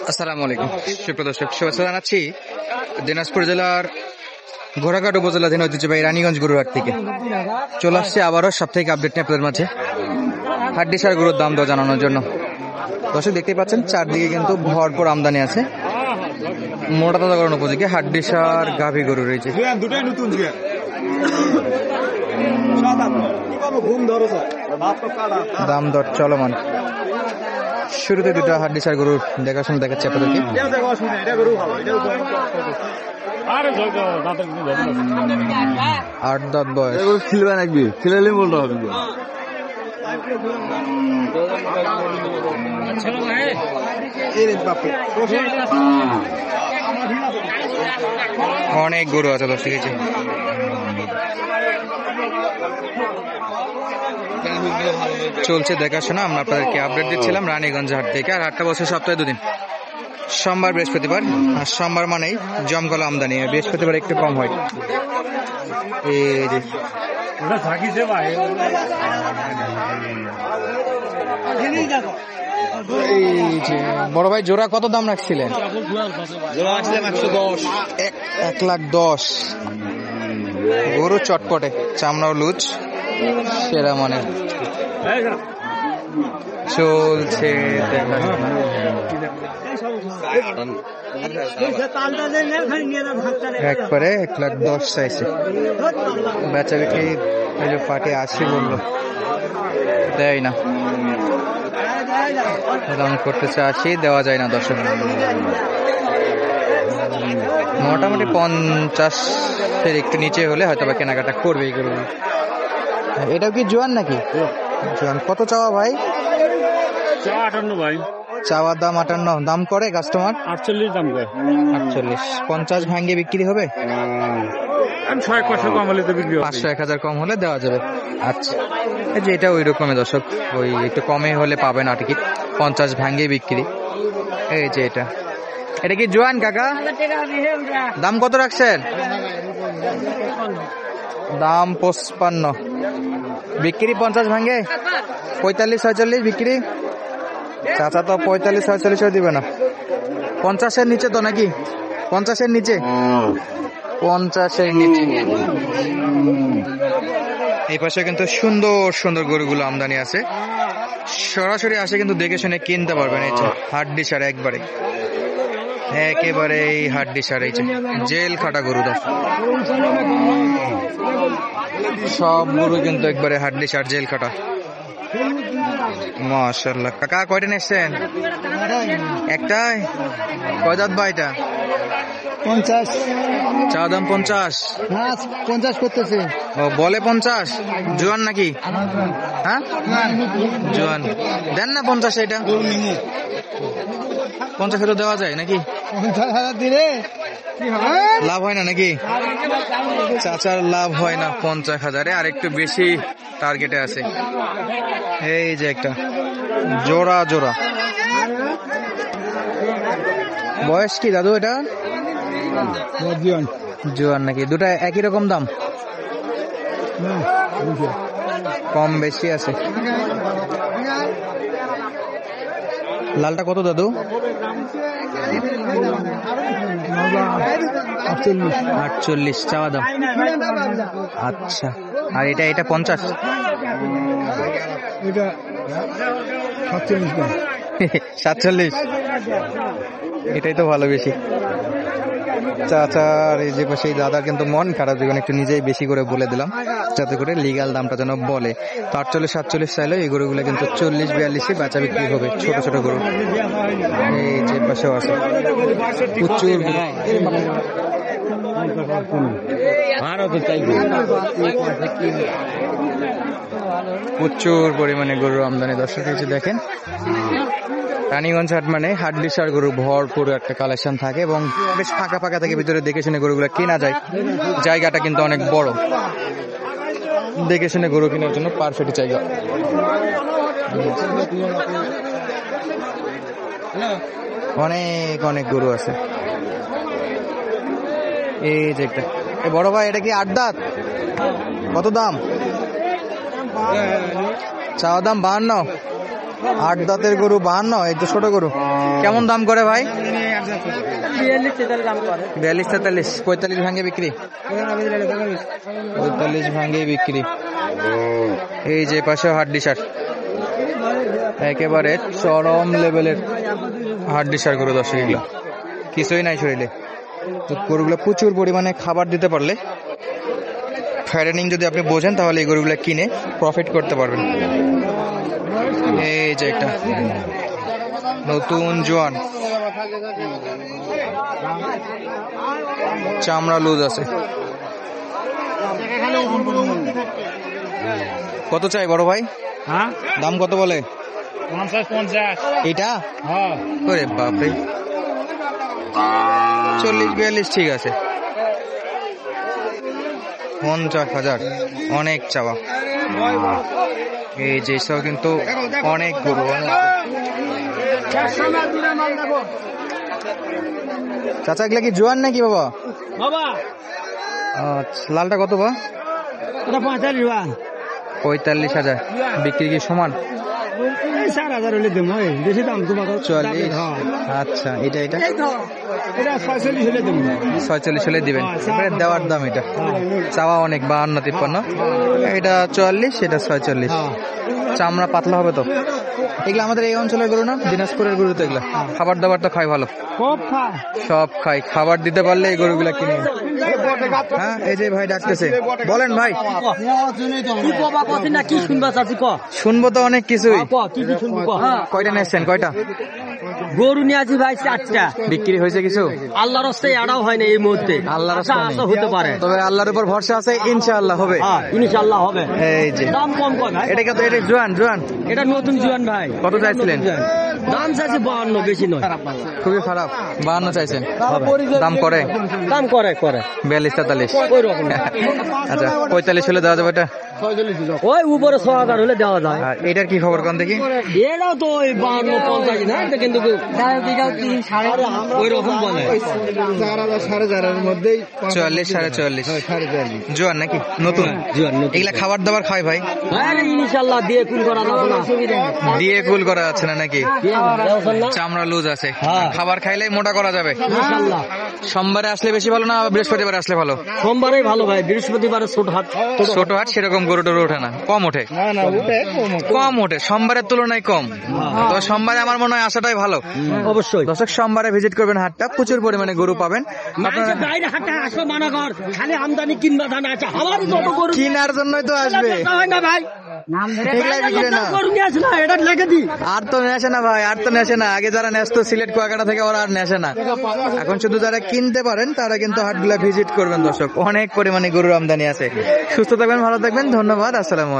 আসসালামু আলাইকুম সুপ্রদর্শক, শুভেচ্ছা জানাচ্ছি দিনাজপুর জেলার ঘোড়াঘাট উপজেলাধীন ঐতিহ্যবাহী রানীগঞ্জ গরুর হাট থেকে। চলে আসছে আবারও সাপ্তাহিক আপডেট নিয়ে আপনাদের মাঝে হাড্ডিসার গরুর দাম দর জানানোর জন্য। দর্শক দেখতেই পাচ্ছেন চারদিকে কিন্তু ভরপুর আমদানি আছে। মোটা তাজাকরণ উপযোগী হাড্ডিসার গাভী গরু রয়েছে। দাম দর চলমান। শুরুতে দুটো হাড্ডিসার গরুর দেখাশোনা দেখাচ্ছে আপনাদেরকে। 8 দাঁত বয়স। খিলবে নাকি খিলালে বলতে হবে। অনেক গরু আছে দশ থেকে চলছে দেখাশোনা। আমরা আপনাদেরকে আপডেট দিচ্ছিলাম রানীগঞ্জ হাট থেকে। আর হাটটা বছর সপ্তাহে দুদিন, সোমবার বৃহস্পতিবার। আর সোমবার মানেই জমকালো আমদানি, বৃহস্পতিবার একটু কম হয়। এই যে বড় ভাই জোড়া কত দাম রাখছিলেন? 1,10,000। গরু চটপটে, চামড়াও লুজ, সেরা মানে চলছে একবারে 1,10,000 চাইছে। বেচা বিক্রি পার্টি 80 বললো, দেয় না। দাম করতেছে 80, দেওয়া যায় না দর্শক। মোটামুটি 50-এর একটু নিচে হলে হয়তো বা কেনাকাটা করবে এই গরু। এটাও কি জোয়ান নাকি? জোয়ান। কত চাওয়া ভাই? 58 ভাই। চাওয়ার দাম 58, দাম করে কাস্টমার 48 দাম করে। 48। 50 ভাঙ্গে বিক্রি হবে? 500 কম হলে তো বিক্রি হবে। 500-1000 কম হলে দেওয়া যাবে। আচ্ছা, এই যে এটা ওই রকমের দর্শক, ওই একটু কমে হলে পাবেন আর টিকিট। 50 ভাঙ্গে বিক্রি। এই যে এটা কি জোয়ান কাকা? দাম কত রাখছেন? দাম 55, বিক্রি 50 ভাঙ্গে। 45-46 বিক্রি। চাচা তো 45-46 দিবে না। 50-এর নিচে তো নাকি? 50-এর নিচে? 50-এর নিচে। এই পাশে কিন্তু সুন্দর সুন্দর গরুগুলো আমদানি আছে। সরাসরি আসে কিন্তু দেখে শুনে কিনতে পারবেন। এই হাড্ডিসার একেবারে এই হাড্ডিসার, এই জেল খাটা গরু। সব গরু কিন্তু একবারে হাড্ডিসার জেল খাটা। মাশাআল্লাহ। কাকা কয়টা নিচ্ছেন? একটাই? কয় দাঁত ভাই এটা? 50। চা দাম 50? 50 করতেছে। ও বলে 50। জোয়ান নাকি? হ্যাঁ জোয়ান। দেন না 50 এটা। 50 তো দেওয়া যায় নাকি? 50,000 দিলে লাভ হয় না নাকি? চাচার লাভ হয় না 50,000-এ, আর একটু বেশি টার্গেটে আছে। এই যে একটা জোড়া। বয়স কি দাদু এটা? জোয়ান নাকি? দুটা একই রকম দাম? কম বেশি আছে। লালটা কত দাদু? 48 চাওয়া দাম। আচ্ছা, আর এটা 50? 47। এটাই তো ভালো বেশি। চাচার এই যে পাশে দাদার কিন্তু মন খারাপ, যখন একটু নিজেই বেশি করে বলে দিলাম যাতে করে লিগাল দামটা যেন বলে। তো 48-47 চাইলে এই গরুগুলো কিন্তু 40-42-এ বেচা বিক্রি হবে। ছোট ছোট গরু এই যে পাশেও আছে প্রচুর। প্রচুর পরিমাণে গরুর আমদানি দর্শক। হচ্ছে দেখেন রানীগঞ্জ হাট মানে হাড্ডিসার গরু ভরপুর একটা কালেকশন থাকে এবং বেশ ফাঁকা ফাঁকা থাকে। ভিতরে দেখে শুনে গরুগুলো কেনা যায়। জায়গাটা কিন্তু অনেক বড়, দেখে শুনে গরু কেনার জন্য পারফেক্ট জায়গা। অনেক অনেক গরু আছে। এই যে একটা বড় ভাই, এটা কি 8 দাঁত? কত দাম? চাওয়া দাম 52। 8 দাঁতের গরু 52, এই তো ছোট গরু। কেমন দাম করে ভাই? 42, 43, 45 ভাঙে বিক্রি। 45 ভাঙে বিক্রি। এই যে পাশে হাড্ডিসার, একেবারে চরম লেভেলের হাড্ডিসার গরু দর্শক, এগুলো কিছুই নাই শরীরে। তো গরুগুলো প্রচুর পরিমাণে খাবার দিতে পারলে, ফ্যাটেনিং যদি আপনি বোঝেন, তাহলে এই গরুগুলো কিনে প্রফিট করতে পারবেন। এই যে একটা নতুন জোয়ান, চামড়া লুজ আছে। কত চাই বড় ভাই? দাম কত বলে? 50 এটা ওরে বাপরে, 40-42 ঠিক আছে। 50,000 অনেক চাওয়া। এই যে সব কিন্তু অনেক গরু। চাচা এগুলা কি জোয়ান নাকি বাবা? আচ্ছা, লালটা কত বা? 45,000। বিক্রি কি সমান? 4,000 হলে দেবো, বেশি দাম তোমাকে। 44। আচ্ছা, এটা 46 হলে দেবো। 46 হলে দিবেন। এবারে দেওয়ার দাম এটা, চাওয়া অনেক, 52-53। এটা 44, এটা 46। চামড়া পাতলা হবে তো। এগুলো আমাদের এই অঞ্চলের গরু না, দিনাজপুরের গরু তো এগুলা। খাবার দাবার তো খাই ভালো, সব খাই। খাবার দিতে পারলে এই গরুগুলা কিনে। হ্যাঁ, এই যে ভাই ডাকতেছে, বলেন ভাই। শুনবো তো অনেক কিছুই। কয়টা নিয়েছেন? কয়টা গরু নিয়ে আছি ভাই? 4টা। বিক্রি হয়েছে কিছু? আল্লাহর রাস্তায় এড়াও হয় না এই মুহূর্তে। আল্লাহর রাস্তায় নেই। হতে পারে, তবে আল্লাহর উপর ভরসা আছে, ইনশাআল্লাহ হবে। ইনশাআল্লাহ হবে। এই যে দাম কম কয় ভাই? এটা কত? এটা জোয়ান। এটা নতুন জোয়ান ভাই। কত চাইছিলেন? দাম চাইছে 52, বেশি নয়। খুবই খারাপ, 52 চাইছেন। দাম করে 42-43 ওই রকম। আচ্ছা, 45 হলে দেওয়া যাবে এটা? ওই উপরে 6,000 হলে দেওয়া যায়। আর এটার কি খবর কোন দেখি? এটাও তো ওই 52-50 না, এটা কিন্তু ওই রকম বলে। 4,000-4,500 মধ্যেই 44-44 জোয়ান নাকি নতুন? এগুলা খাবার দাবার খায় ভাই? ইনশাল্লাহ দিয়ে কুল করা যাবে না। দিয়ে কুল করা যাচ্ছে না নাকি? না, চামড়া লুজ আছে, হ্যাঁ। খাবার খাইলেই মোটা করা যাবে। ইনশাল্লাহ। সোমবারে আসলে বেশি ভালো না বৃহস্পতিবার আসলে ভালো? সোমবারেই ভালো ভাই, বৃহস্পতিবারে ছোট হাট। ছোট হাট সেরকম গরু টরু ওঠে না, কম ওঠে। কম ওঠে, সোমবারের তুলনায় কম। তো সোমবারে আমার মনে হয় আসাটাই ভালো। অবশ্যই দর্শক, সোমবারে ভিজিট করবেন হাটটা, প্রচুর পরিমাণে গরু পাবেন। মানুষের বাইরে হাটে আসো মানা কর, খালি আমদানি কিনবা ধান আছে। আমার যত গরু কিনার জন্যই তো আসবে, হয় না ভাই। এগুলাই বিক্রি না। গরু নিয়ে আসে না, এটা লেগে দি। আর তো নেশে না ভাই, আর তো নেশে না। আগে যারা নেশত সিলেট কুয়াকাটা থেকে, ওরা আর নেশে না। এখন শুধু যারা কিনতে পারেন তারা কিন্তু হাটগুলা ভিজিট করবেন। দর্শক, অনেক পরিমাণে গরুর আমদানি আছে। সুস্থ থাকবেন, ভালো থাকবেন, ধন্যবাদ, আসসালামু আলাইকুম।